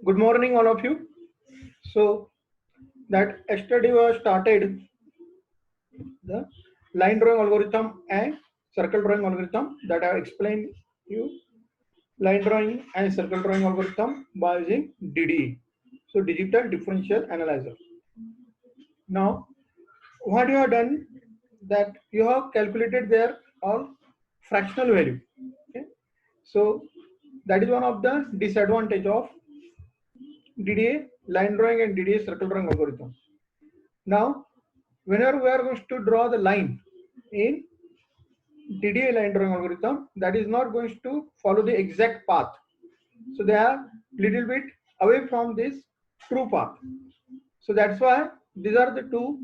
Good morning, all of you. So that yesterday we started the line drawing algorithm and circle drawing algorithm that I have explained you line drawing and circle drawing algorithm by using DDE. So digital differential analyzer. Now what you have done that you have calculated their all fractional value. Okay? So that is one of the disadvantage of DDA line drawing and DDA circle drawing algorithm. Now, whenever we are going to draw the line in DDA line drawing algorithm, that is not going to follow the exact path. So they are little bit away from this true path. So that's why these are the two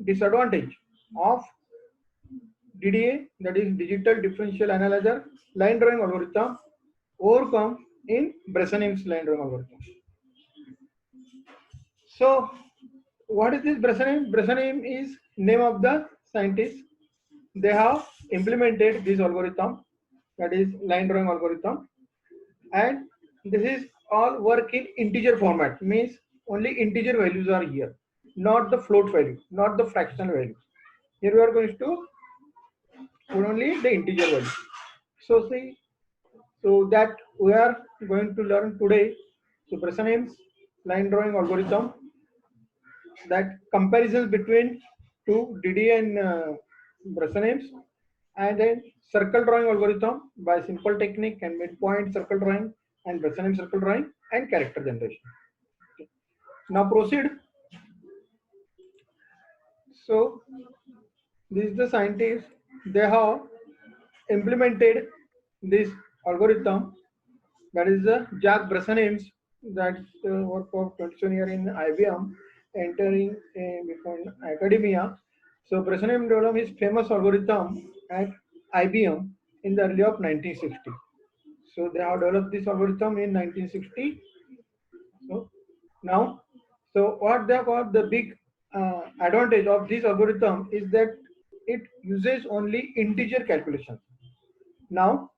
disadvantage of DDA, that is digital differential analyzer line drawing algorithm, overcome in Bresenim's line drawing algorithm. So what is this Bresenim? Bresenim is name of the scientist. They have implemented this algorithm, that is line drawing algorithm, and this is all work in integer format, means only integer values are here, not the float value, not the fractional value. Here we are going to put only the integer value. So see, so that we are going to learn today. So Bresenim's line drawing algorithm, that comparisons between two DD and Bresenim's, and then circle drawing algorithm by simple technique and midpoint circle drawing and Bresenim circle drawing and character generation. Okay. Now proceed. So this is the scientists, they have implemented this algorithm, that is Jack Bresenim's, that's work of 27 year in IBM, entering before academia. So Bresenim developed his famous algorithm at IBM in the early of 1960. So they have developed this algorithm in 1960. So now, so what they have got the big advantage of this algorithm is that it uses only integer calculations. Now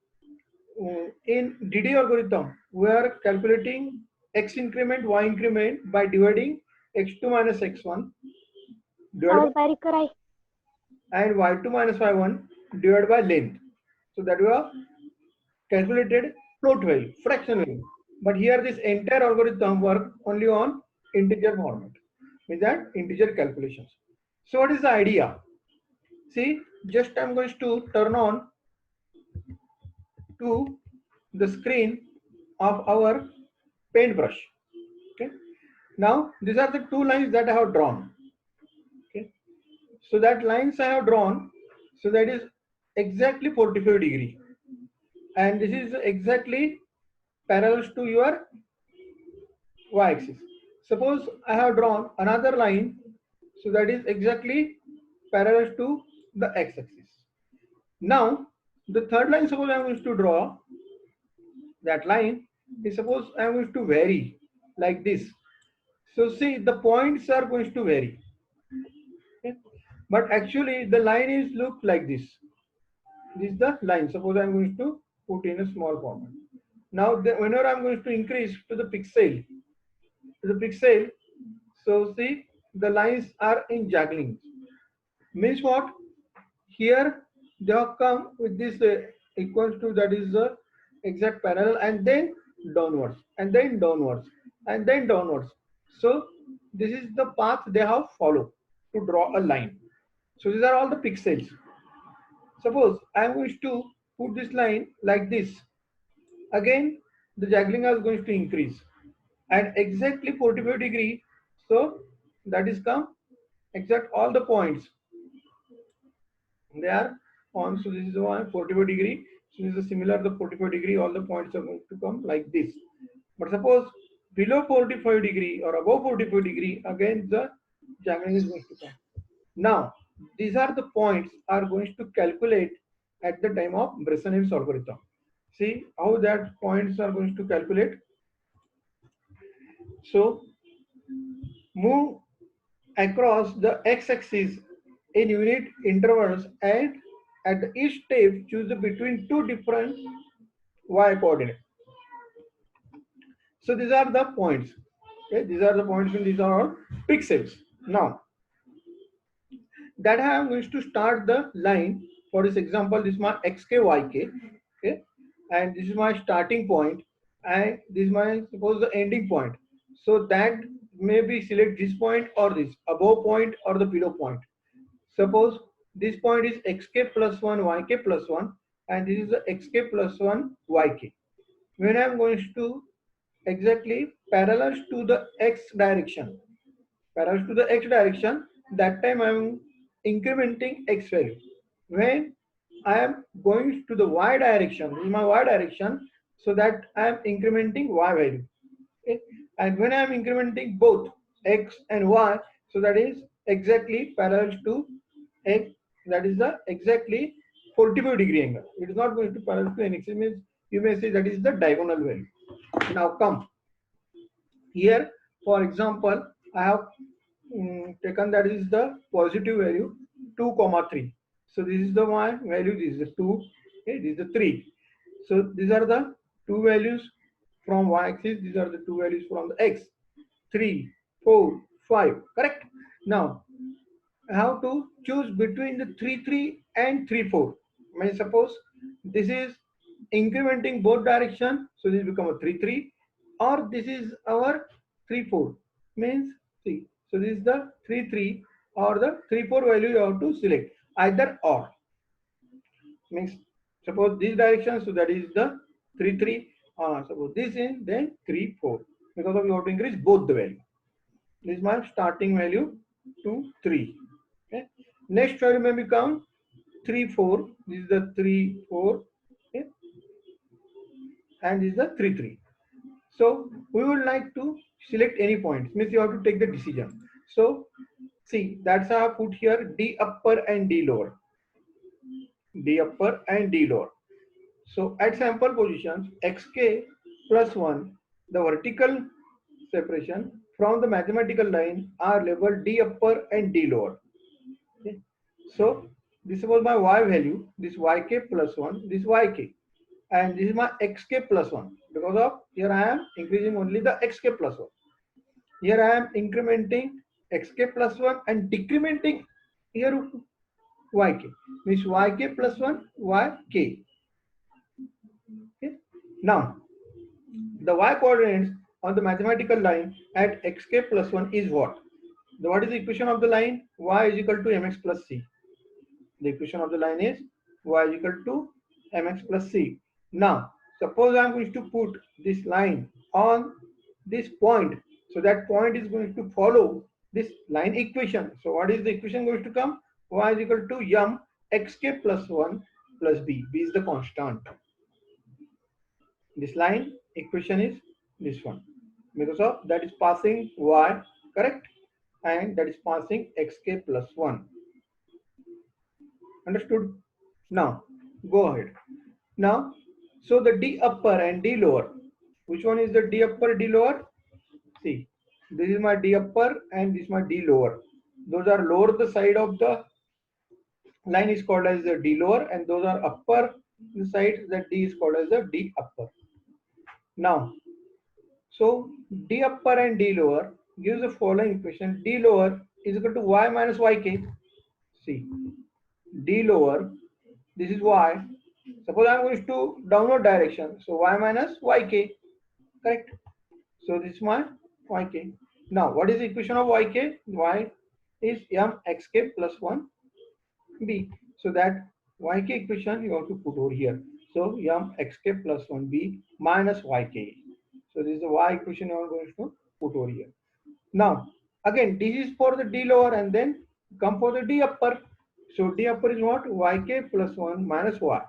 in DD algorithm, we are calculating x increment, y increment by dividing x2 minus x1 divided by, and y2 minus y1 divided by length. So that we have calculated float value, fraction value. But here this entire algorithm work only on integer format, means that integer calculations. So what is the idea? See, just I'm going to turn on to the screen of our paintbrush. Okay. Now these are the two lines that I have drawn. Okay. So that lines I have drawn, so that is exactly 45 degree, and this is exactly parallel to your y-axis. Suppose I have drawn another line, so that is exactly parallel to the x-axis. Now the third line, suppose I am going to draw, that line is, suppose I am going to vary like this. So see, the points are going to vary. Okay. But actually the line is look like this. This is the line. Suppose I am going to put in a small format. Now whenever I am going to increase to the pixel, so see, the lines are in juggling. Means what? Here they have come with this equals to, that is the exact parallel, and then downwards, and then downwards, and then downwards. So this is the path they have followed to draw a line. So these are all the pixels. Suppose I am going to put this line like this. Again, the juggling is going to increase, and exactly 45 degree. So that is come exact all the points. They are on. So this is one 45 degree. So this is similar the 45 degree. All the points are going to come like this. But suppose below 45 degree or above 45 degree, again the juggling is going to come. Now these are the points are going to calculate at the time of Bresenim's algorithm. See how that points are going to calculate. So move across the x-axis in unit intervals, and at each step choose between two different y coordinates. So these are the points. Okay, these are the points and these are all pixels. Now that I am going to start the line. For this example, this is my xk yk, okay, and this is my starting point, and this is my suppose the ending point. So that maybe select this point or this above point or the below point. Suppose this point is xk plus 1 yk plus 1, and this is the xk plus 1 yk. When I am going to exactly parallel to the x direction, parallel to the x direction, that time I am incrementing x value. When I am going to the y direction, this is my y direction, so that I am incrementing y value. Okay? And when I am incrementing both x and y, so that is exactly parallel to x, that is the exactly 45-degree angle. It is not going to parallel to any. It means you may say that is the diagonal value. Now come here, for example, I have taken that is the positive value 2 comma 3. So this is the one value, this is the 2, okay, this is the 3. So these are the two values from y-axis, these are the two values from the x. 3, 4, 5, correct? Now I have to choose between the 3 3 and 3 4. I mean, suppose this is incrementing both direction, so this become a 3 3, or this is our 3 4, means see. So this is the 3 3 or the 3 4 value you have to select, either or, means suppose this direction, so that is the 3 3, suppose this in, then 3 4, because of you have to increase both the value. This is my starting value 2 3. Okay, next value may become 3 4, this is the 3 4, okay, and this is the 3 3. So we would like to select any point, means you have to take the decision. So see, that's how I put here d upper and d lower, d upper and d lower. So at sample positions xk plus 1, the vertical separation from the mathematical line are labeled d upper and d lower. Okay. So this was my y value, this yk plus 1, this yk, and this is my xk plus 1, because of here I am increasing only the xk plus 1. Here I am incrementing xk plus 1 and decrementing here yk, means yk plus 1 yk. Okay. Now the y coordinates on the mathematical line at xk plus 1 is what? What is the equation of the line? Y is equal to mx plus c. The equation of the line is y is equal to mx plus c. Now suppose I am going to put this line on this point, so that point is going to follow this line equation. So what is the equation going to come? Y is equal to m xk plus 1 plus b. B is the constant. This line equation is this one, because of that is passing y, correct, and that is passing xk plus 1. Understood? Now go ahead. Now, so the d upper and d lower, which one is the d upper, d lower? See, this is my d upper and this is my d lower. Those are lower the side of the line is called as the d lower, and those are upper the side, that d is called as the d upper. Now so d upper and d lower gives the following equation: d lower is equal to y minus yk. See, d lower, this is y. Suppose I am going to downward direction, so y minus yk, correct? So this is my yk. Now what is the equation of yk? Y is m xk plus 1 b. So that yk equation you have to put over here. So m xk plus 1 b minus yk. So this is the y equation you are going to put over here. Now again this is for the d lower, and then come for the d upper. So d upper is what? Yk plus 1 minus y.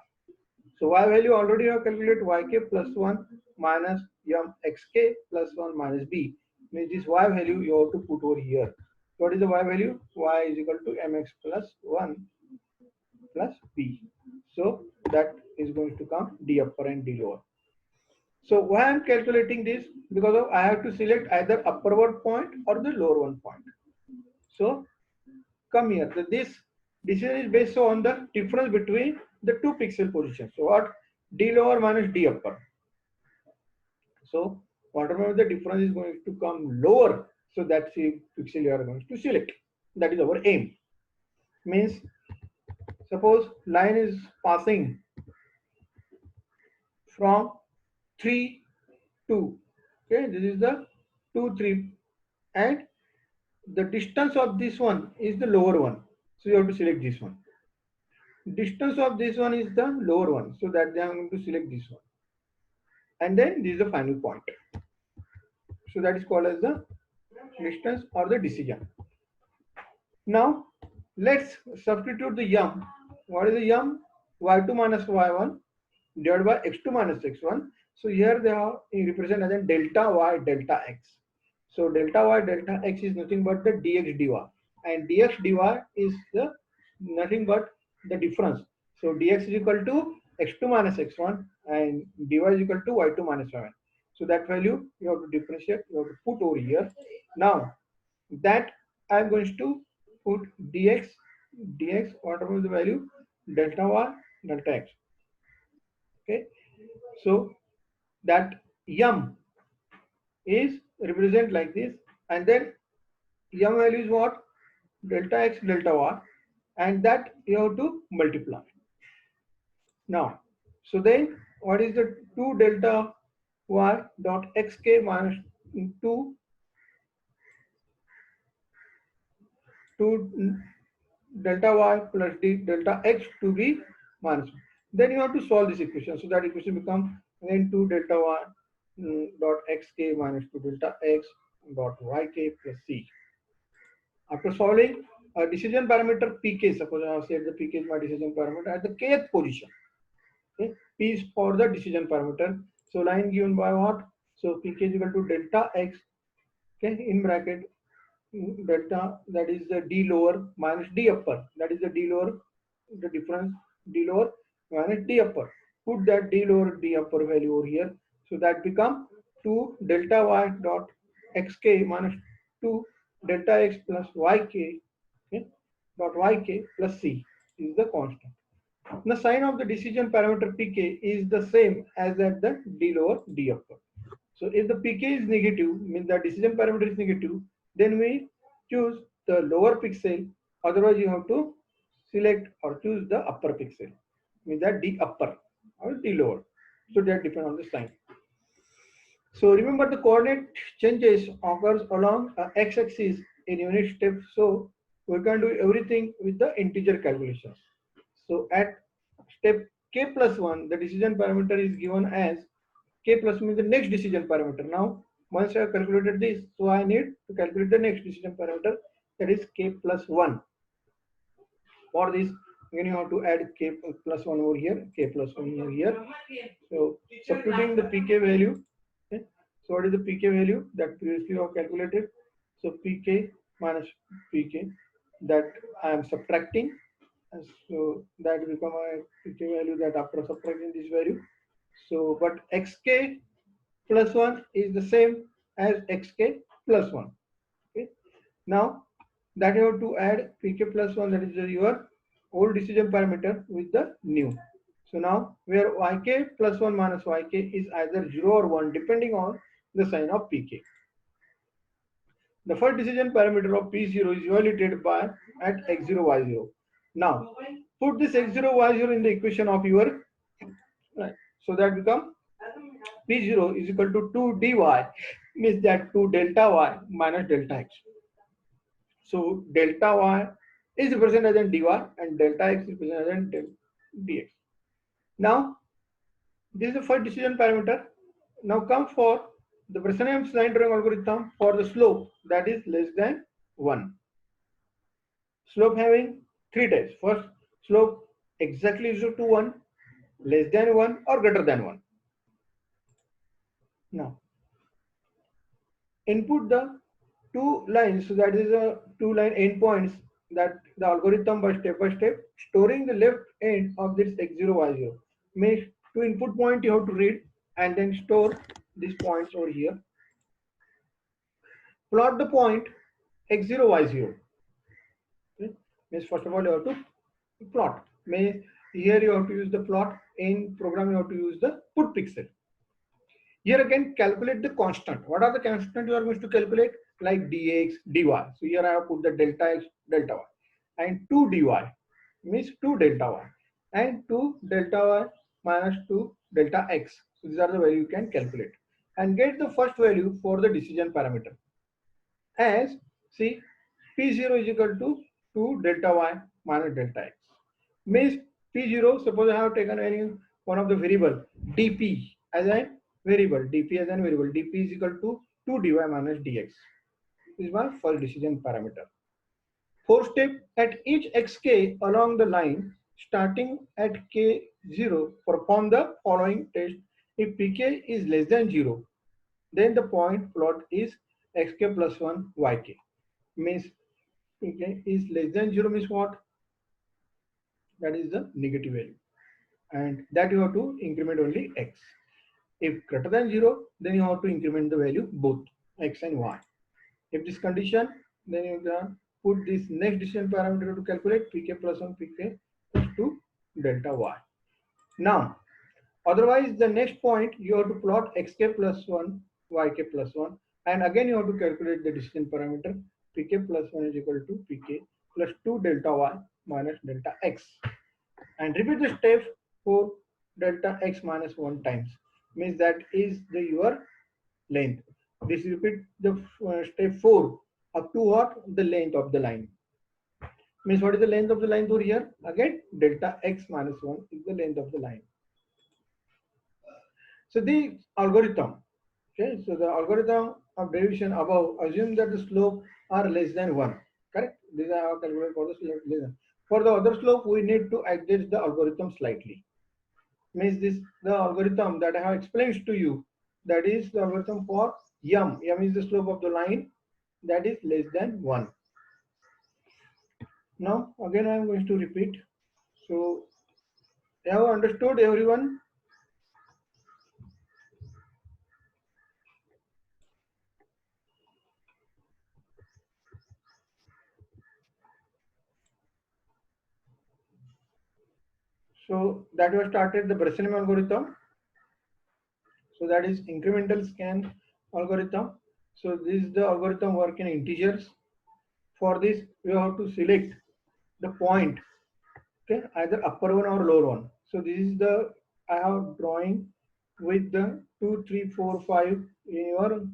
So y value already you have calculated, yk plus 1 minus m xk plus 1 minus b. Means this y value you have to put over here. What is the y value? Y is equal to mx plus 1 plus b. So that is going to come d upper and d lower. So why I am calculating this? Because of I have to select either upper one point or the lower one point. So come here. So this decision is based on the difference between the two pixel positions. So what? D lower minus D upper. So whatever the difference is going to come lower, so that's the pixel you are going to select. That is our aim. Means suppose line is passing from 3 2. Okay, this is the 2 3, and the distance of this one is the lower one, so you have to select this one. Distance of this one is the lower one, so that I am going to select this one, and then this is the final point. So that is called as the distance or the decision. Now let's substitute the yum. What is the yum? Y2 minus y1 divided by x2 minus x1. So here they are represented as delta y delta x. So delta y delta x is nothing but the dx dy, and dx dy is the nothing but the difference. So dx is equal to x2 minus x1 and dy is equal to y2 minus y1. So that value you have to differentiate, you have to put over here. Now that I am going to put dx whatever is the value delta y delta x. Okay, so that yum is represent like this, and then yum value is what? Delta x delta y, and that you have to multiply. Now, so then what is the 2 delta y dot xk minus 2 delta y plus d delta x to be minus 1. Then you have to solve this equation. So that equation becomes again 2 delta y dot xk minus 2 delta x dot yk plus c. After solving a decision parameter pk, suppose I have said the pk is my decision parameter at the kth position. Okay, p is for the decision parameter. So line given by what? So pk is equal to delta x. Okay, in bracket delta, that is the d lower minus d upper, that is the d lower, the difference d lower minus d upper. Put that d lower d upper value over here, so that become 2 delta y dot xk minus 2 delta x plus yk, okay, dot yk plus c is the constant. The sign of the decision parameter pk is the same as at the d lower d upper. So if the pk is negative, means the decision parameter is negative, then we choose the lower pixel. Otherwise, you have to select or choose the upper pixel, means that d upper or d lower. So that depends on the sign. So remember, the coordinate changes occurs along x-axis in unit steps. So we can do everything with the integer calculations. So at step k plus 1, the decision parameter is given as k plus means the next decision parameter. Now, once I have calculated this, so I need to calculate the next decision parameter, that is k plus 1. For this, again you have to add k plus 1 over here, k plus 1 over here. So, substituting the pk value. Okay. So, what is the pk value that previously you have calculated? So, pk minus pk, that I am subtracting. So, that become a pk value that after subtracting this value. So, but xk plus 1 is the same as xk plus 1. Okay. Now that you have to add pk plus 1, that is your old decision parameter with the new. So now where yk plus 1 minus yk is either 0 or 1 depending on the sign of pk. The first decision parameter of p0 is evaluated by at x0 y0. Now put this x0 y0 in the equation of your, right, so that become p0 is equal to 2 dy, means that 2 delta y minus delta x. So delta y is represented as dy and delta x is represented as dx. Now this is the first decision parameter. Now come for the Bresenham's line drawing algorithm for the slope that is less than 1. Slope having 3 types. First, slope exactly equal to 1, less than 1 or greater than 1. Now input the two lines, so that is a 2 line endpoints, that the algorithm by step storing the left end of this x0 y0. Make 2 input point you have to read and then store these points over here. Plot the point x0 y0. Okay. Means first of all you have to plot. Here you have to use the plot, in program you have to use the put pixel. Here again, calculate the constant. What are the constant you are going to calculate? Like dx, dy. So here I have put the delta x, delta y, and 2 dy means 2 delta y, and 2 delta y minus 2 delta x. So these are the value you can calculate and get the first value for the decision parameter. As see, p0 is equal to 2 delta y minus delta x. Means p0, suppose I have taken any one of the variable dp as a variable, dp as a variable, dp is equal to 2 dy minus dx. This is my first decision parameter. Fourth step, at each xk along the line starting at k0, perform the following test. If pk is less than 0, then the point plot is xk plus 1 yk. Means pk is less than 0 means what? That is the negative value, and that you have to increment only x. If greater than 0, then you have to increment the value both x and y. If this condition, then you can put this next decision parameter to calculate pk plus 1 pk plus 2 delta y. Now, otherwise the next point you have to plot xk plus 1 yk plus 1, and again you have to calculate the decision parameter pk plus 1 is equal to pk plus 2 delta y minus delta x, and repeat the step for delta x minus 1 times. Means that is the your length. This repeat the step 4 up to what? The length of the line. Means what is the length of the line over here? Again, delta x minus 1 is the length of the line. So the algorithm, okay, so the algorithm of derivation above assume that the slope are less than 1. Correct? These are our calculated for the slope less than. For the other slope, we need to adjust the algorithm slightly. Means this the algorithm that I have explained to you, that is the algorithm for m. M is the slope of the line that is less than 1. Now again I am going to repeat. So have you understood everyone? So that was started the Breslin algorithm. So that is incremental scan algorithm. So this is the algorithm work in integers. For this, you have to select the point, okay, either upper one or lower one. So this is the I have drawing with the 2, 3, 4, 5 in your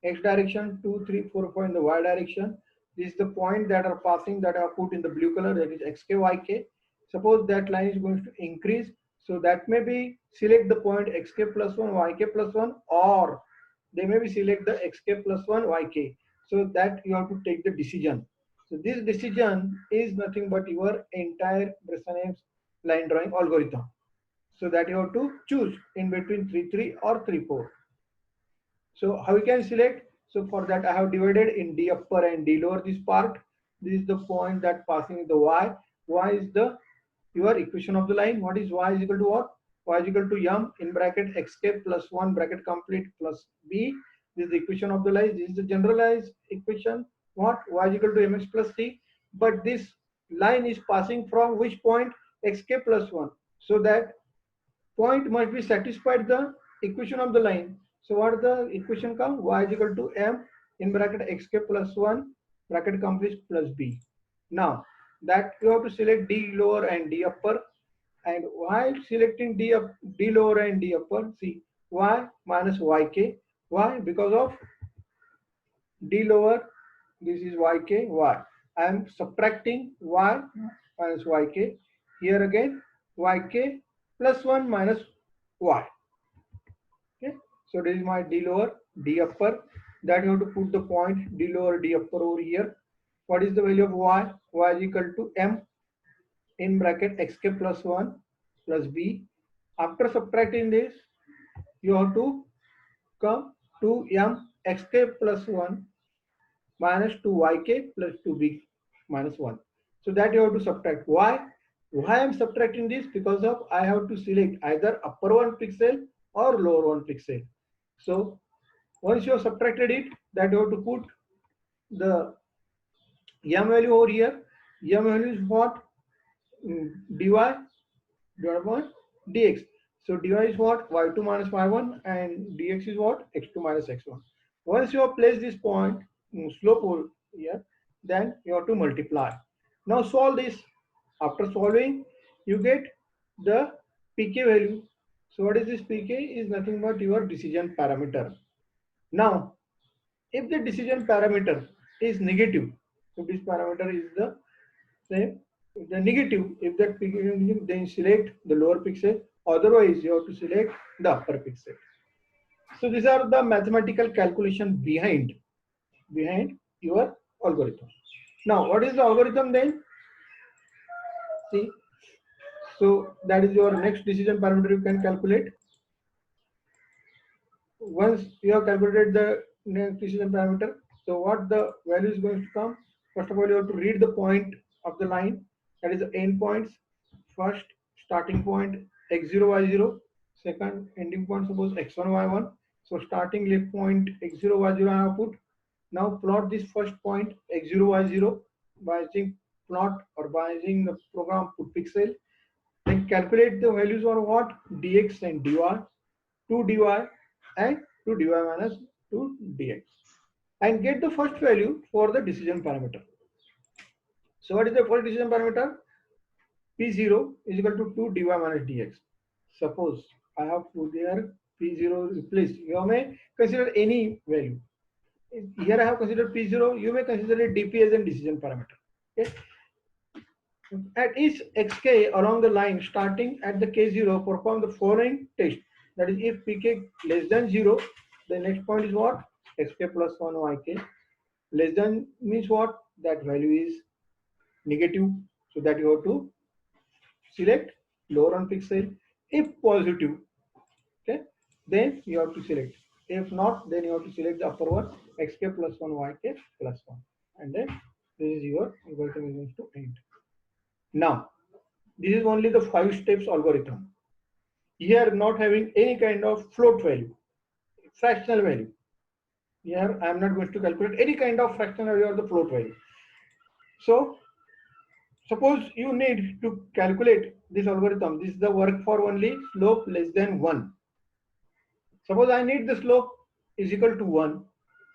x direction, 2, 3, 4, 5 in the y direction. This is the point that are passing that are put in the blue color, that is xk, yk. Suppose that line is going to increase, so that may be select the point xk plus 1, yk plus 1, or they may be select the xk plus 1, yk. So that you have to take the decision. So this decision is nothing but your entire Breslin line drawing algorithm. So that you have to choose in between 3, 3 or 3, 4. So how we can select? So for that I have divided in d upper and d lower this part. This is the point that passing the y. Y is the your equation of the line. What is y is equal to what? Y is equal to m in bracket xk plus 1 bracket complete plus b. This is the equation of the line. This is the generalized equation. What? Y is equal to mx plus c. But this line is passing from which point? Xk plus 1. So that point must be satisfied the equation of the line. So what the equation come? Y is equal to m in bracket xk plus 1 bracket complete plus b. Now that you have to select d lower and d upper, and while selecting d lower and d upper, see y minus yk. Why? Because of d lower, this is yk, y. I am subtracting y minus yk. Here again yk plus 1 minus y. Okay, so this is my d lower, d upper. That you have to put the point d lower, d upper over here. What is the value of y? Y is equal to m in bracket xk plus 1 plus b. After subtracting this, you have to come to m xk plus 1 minus 2yk plus 2b minus 1. So that you have to subtract. Why? Why I am subtracting this? Because of I have to select either upper one pixel or lower one pixel. So once you have subtracted it, that you have to put the m value over here. M value is what? Dy divided by dx. So dy is what? Y2 minus y1, and dx is what? X2 minus x1. Once you have placed this point, slope over here, then you have to multiply. Now solve this. After solving, you get the pk value. So what is this pk? Is nothing but your decision parameter. Now, if the decision parameter is negative, if this parameter is the same, if the negative, if that pk is negative, then select the lower pixel. Otherwise, you have to select the upper pixel. So these are the mathematical calculation behind your algorithm. Now, what is the algorithm then? See, so that is your next decision parameter you can calculate. Once you have calculated the next decision parameter, so what the value is going to come? First of all, you have to read the point of the line, that is the end points. First starting point x0 y0, second ending point suppose x1 y1. So starting left point x0 y0 I have put. Now plot this first point x0 y0 by using plot or by using the program put pixel. Then calculate the values for what? Dx and dy, 2 dy and 2 dy minus 2 dx, and get the first value for the decision parameter. So what is the first decision parameter? P0 is equal to 2 dy minus dx. Suppose I have put there P0 replaced. You may consider any value. Here I have considered P0. You may consider it dp as a decision parameter. Okay. At each xk along the line starting at the k0, perform the following test. That is, if pk less than 0, the next point is what? Xk plus 1 yk. Less than means what? That value is negative. So that you have to select lower on pixel. If positive, okay, then you have to select. If not, then you have to select the upper one, xk plus 1 yk plus 1. And then this is your algorithm is going to end. Now, this is only the 5 steps algorithm. Here not having any kind of float value, fractional value. Here I am not going to calculate any kind of fractional value or the float value. So suppose you need to calculate this algorithm. This is the work for only slope less than 1. Suppose I need the slope is equal to 1.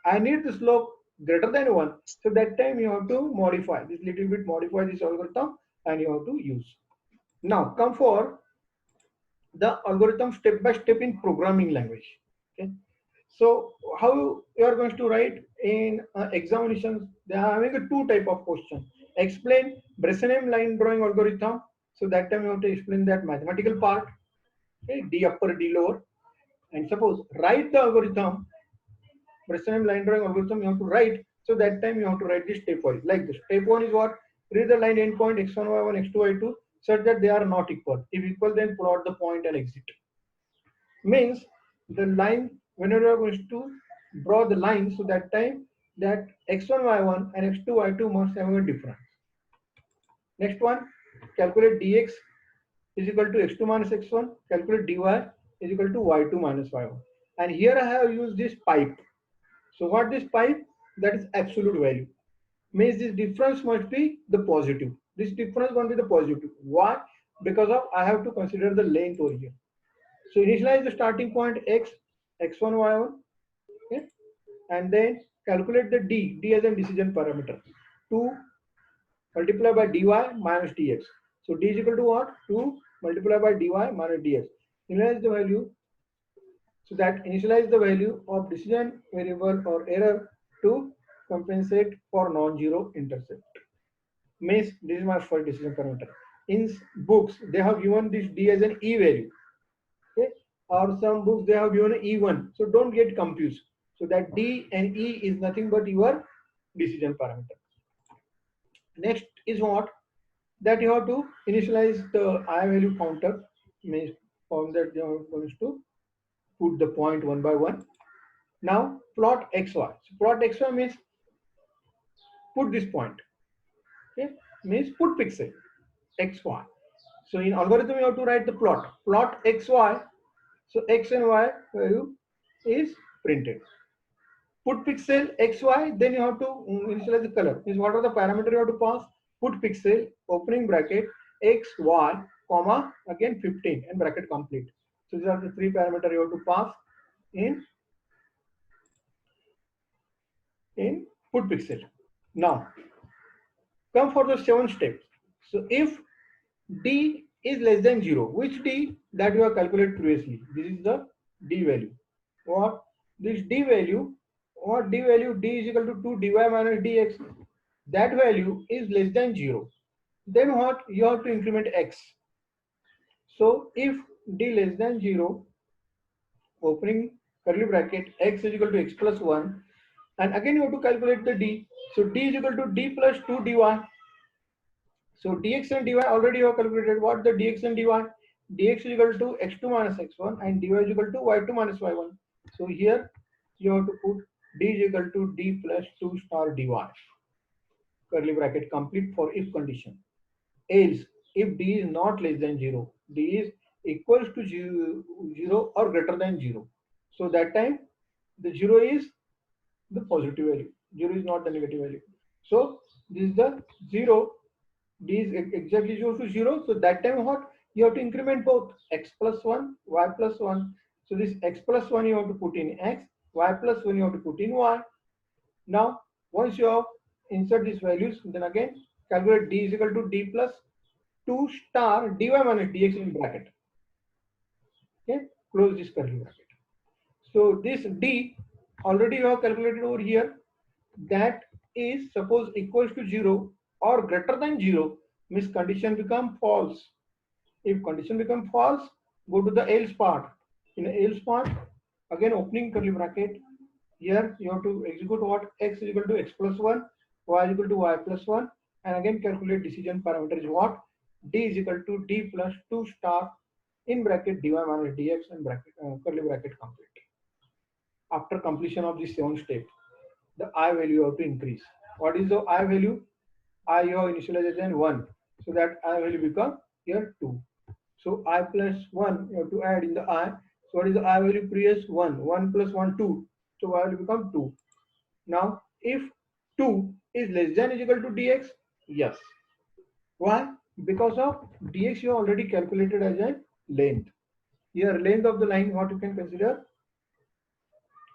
I need the slope greater than 1. So that time you have to modify this little bit, modify this algorithm, and you have to use. Now come for the algorithm step by step in programming language. Okay. So how you are going to write in examinations? They are having a two type of question. Explain Bresenham line drawing algorithm. So that time you have to explain that mathematical part. Okay, D upper, D lower. And suppose write the algorithm, Bresenham line drawing algorithm you have to write. So that time you have to write this step wise. Like this. Step 1 is what? Read the line endpoint x1, y1, x2, y2 such that they are not equal. If equal, then plot the point and exit. Means the line, whenever you are going to draw the line, so that time that x1 y1 and x2 y2 must have a difference. Next one, calculate dx is equal to x2 minus x1, calculate dy is equal to y2 minus y1. And here I have used this pipe. So what this pipe? That is absolute value. Means this difference must be the positive. This difference must be the positive. Why? Because of I have to consider the length over here. So initialize the starting point x, x1, y1, okay, and then calculate the d as a decision parameter. 2 multiplied by dy minus dx. So d is equal to what? 2 multiplied by dy minus dx. Initialize the value. So that initialize the value of decision variable or error to compensate for non-zero intercept. Means this is my first decision parameter. In books, they have given this d as an e value. Okay, or some books they have given E1. So don't get confused. So that D and E is nothing but your decision parameter. Next is what? That you have to initialize the I value counter. Means from that you are going to put the point one by one. Now plot XY. So plot XY means put this point. Okay, means put pixel XY. So in algorithm you have to write the plot. Plot XY. So X and Y value is printed. Put pixel XY, then you have to initialize the color. Means what are the parameter you have to pass? Put pixel, opening bracket, X, Y, comma, again 15 and bracket complete. So these are the three parameters you have to pass in put pixel. Now come for the 7th step. So if d is less than 0, which d that you have calculated previously, this is the d value. What this d value, what d value, d is equal to 2 dy minus dx, that value is less than 0. Then what, you have to increment x. So if d less than 0, opening curly bracket, x is equal to x plus 1, and again you have to calculate the d. So d is equal to d plus 2 dy. So dx and dy already you have calculated. What the dx and dy? Dx is equal to x2 minus x1 and dy is equal to y2 minus y1. So here you have to put d is equal to d plus 2 star dy. Curly bracket complete for if condition. Else, if d is not less than 0, d is equals to 0 or greater than 0. So that time the 0 is the positive value. 0 is not the negative value. So this is the 0. D is exactly equal to 0. So that time what? You have to increment both x plus 1, y plus 1. So this x plus 1 you have to put in x, y plus 1 you have to put in y. Now once you have insert these values, then again calculate d is equal to d plus 2 star dy minus dx in bracket. Okay, close this curly bracket. So this d already you have calculated over here. That is suppose equals to 0 or greater than 0, means condition become false. If condition become false, go to the else part. In the else part, again opening curly bracket, here you have to execute what, x is equal to x plus 1, y is equal to y plus 1, and again calculate decision parameter is what, d is equal to d plus 2 star in bracket dy minus dx and bracket curly bracket complete. After completion of this 7th step, the I value you have to increase. What is the I value? I you have initialized as 1. So that I value become here 2. So I plus 1 you have to add in the I. So what is the I value previous? 1. 1 plus 1, 2. So I will become 2. Now if 2 is less than or equal to dx, yes. Why? Because of dx you already calculated as a length. Here length of the line, what you can consider?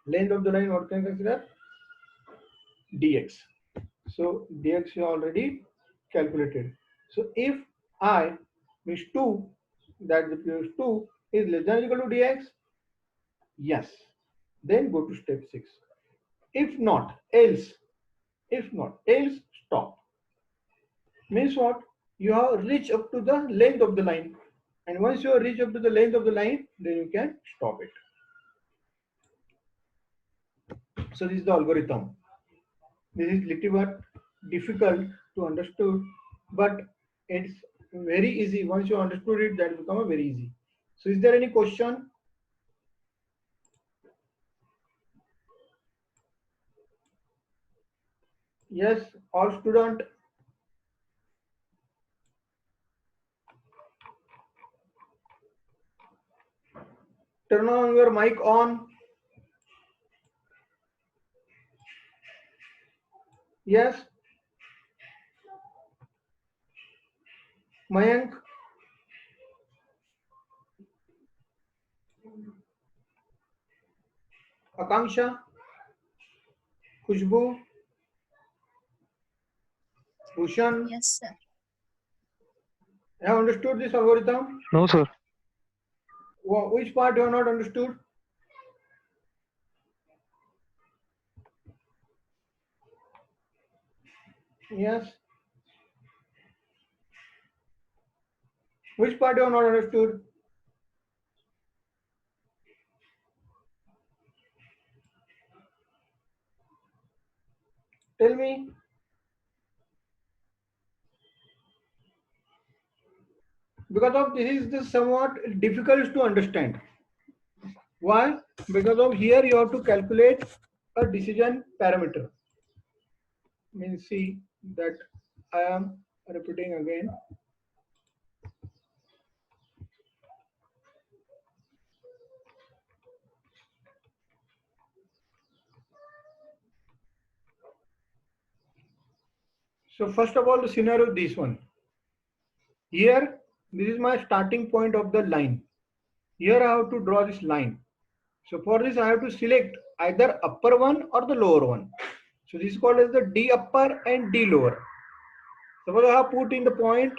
Length of the line, what you can consider? Dx. So dx you already calculated. So if I means 2, that the previous 2 is less than or equal to dx, yes, then go to step 6. If not, else. If not, else, stop. Means what? You have reached up to the length of the line, and once you have reached up to the length of the line, then you can stop it. So this is the algorithm. This is little bit difficult to understand, but it's very easy. Once you understood it, that will become very easy. So is there any question? Yes, all student. Turn on your mic on. Yes. Mayank. Akanksha. Khushbu. Bhushan. Yes, sir. Have understood this algorithm? No, sir. Which part you have not understood? Yes. Which part you have not understood? Tell me. Because of this is the somewhat difficult to understand. Why? Because of here you have to calculate a decision parameter. Means see that I am repeating again. So first of all, the scenario is this one. Here, this is my starting point of the line. Here I have to draw this line. So for this I have to select either upper one or the lower one. So this is called as the D upper and D lower. Suppose I have put in the point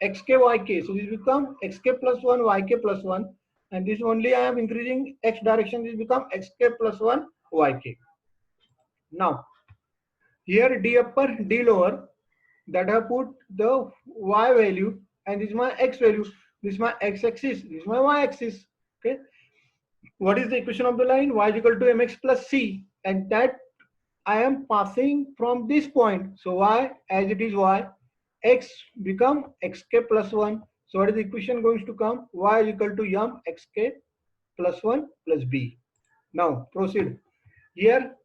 xk yk. So this become xk plus 1 yk plus 1, and this only I am increasing x direction. This become xk plus 1 yk. Now here D upper D lower, that I have put the y value, and this is my x value. This is my x axis. This is my y axis. Okay. What is the equation of the line? Y is equal to mx plus c, and that I am passing from this point. So y, as it is y, x become xk plus 1. So what is the equation going to come? Y is equal to m xk plus 1 plus b. Now proceed. Here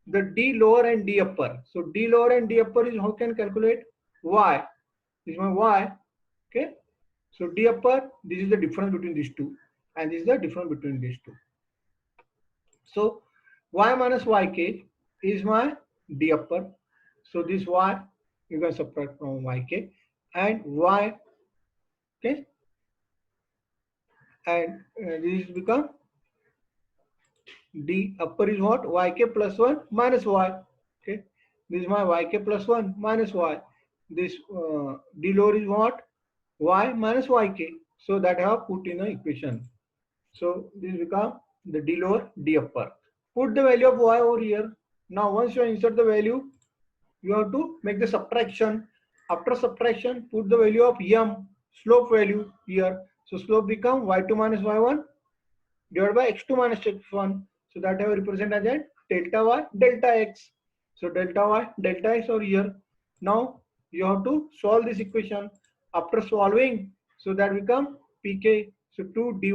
the d lower and d upper. So d lower and d upper is how can calculate? Y. This is my y. Okay. So d upper, this is the difference between these two, and this is the difference between these two. So y minus yk is my d upper. So this y you can subtract from yk, and y, okay, and this become d upper is what? Yk plus 1 minus y. Okay, this is my yk plus 1 minus y. This d lower is what? Y minus yk. So that I have put in the equation. So this become the d lower d upper. Put the value of y over here. Now once you insert the value, you have to make the subtraction. After subtraction, put the value of m, slope value here. So slope become y2 minus y1 divided by x2 minus x1. So that I will represent as a delta y delta x. So delta y delta x over here. Now you have to solve this equation. After solving, so that become pk. So 2 dy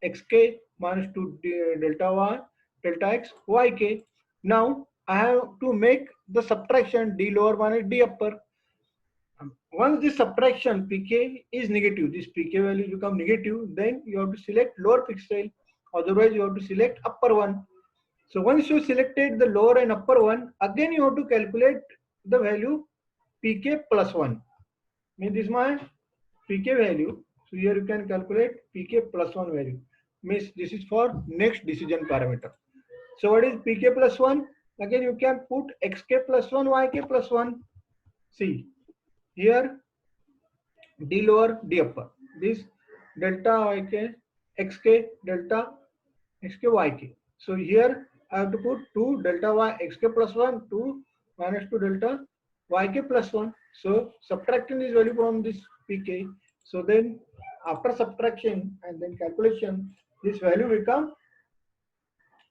xk minus 2 delta y delta x yk. Now I have to make the subtraction d lower minus d upper. Once this subtraction pk is negative, this pk value become negative, then you have to select lower pixel. Otherwise, you have to select upper one. So once you selected the lower and upper one, again you have to calculate the value pk plus 1. Means this is my pk value. So here you can calculate pk plus 1 value. Means this is for next decision parameter. So what is pk plus 1? Again you can put xk plus 1, yk plus 1. See here d lower d upper. This delta yk xk delta xk yk. So here I have to put 2 delta y xk plus 1, 2 minus 2 delta yk plus 1. So subtracting this value from this pk. So then after subtraction and then calculation, this value become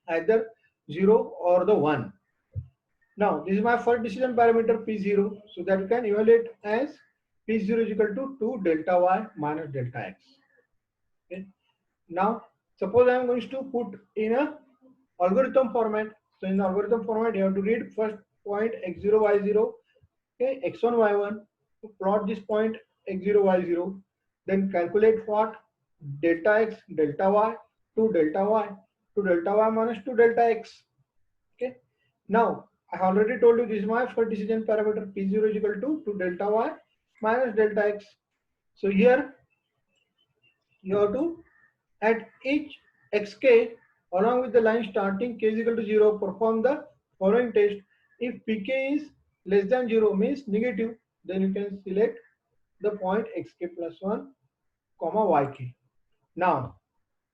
either 0 or the 1. Now this is my first decision parameter p0. So that you can evaluate as p0 is equal to 2 delta y minus delta x. Okay. Now suppose I am going to put in a algorithm format. So in the algorithm format, you have to read first point x0 y0, okay, x1 y1, to plot this point x0 y0, then calculate what? Delta x delta y, 2 delta y minus 2 delta x. Okay. Now I have already told you this is my first decision parameter p0 is equal to 2 delta y minus delta x. So here you have to at each xk along with the line starting k is equal to 0, perform the following test. If pk is less than 0 means negative, then you can select the point xk plus 1 comma yk. Now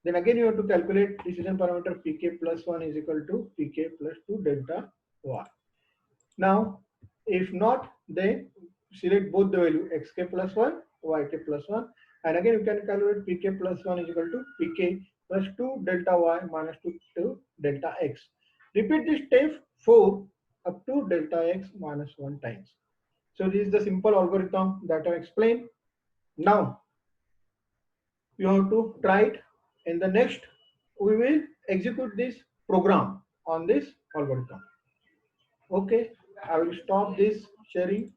then again you have to calculate decision parameter pk plus 1 is equal to pk plus 2 delta y. Now if not, then select both the value xk plus 1 yk plus 1, and again you can calculate pk plus 1 is equal to pk plus 2 delta y minus 2 delta x. Repeat this step 4 up to delta x minus 1 times. So this is the simple algorithm that I explained. Now you have to try it. In the next we will execute this program on this algorithm. Okay, I will stop this sharing.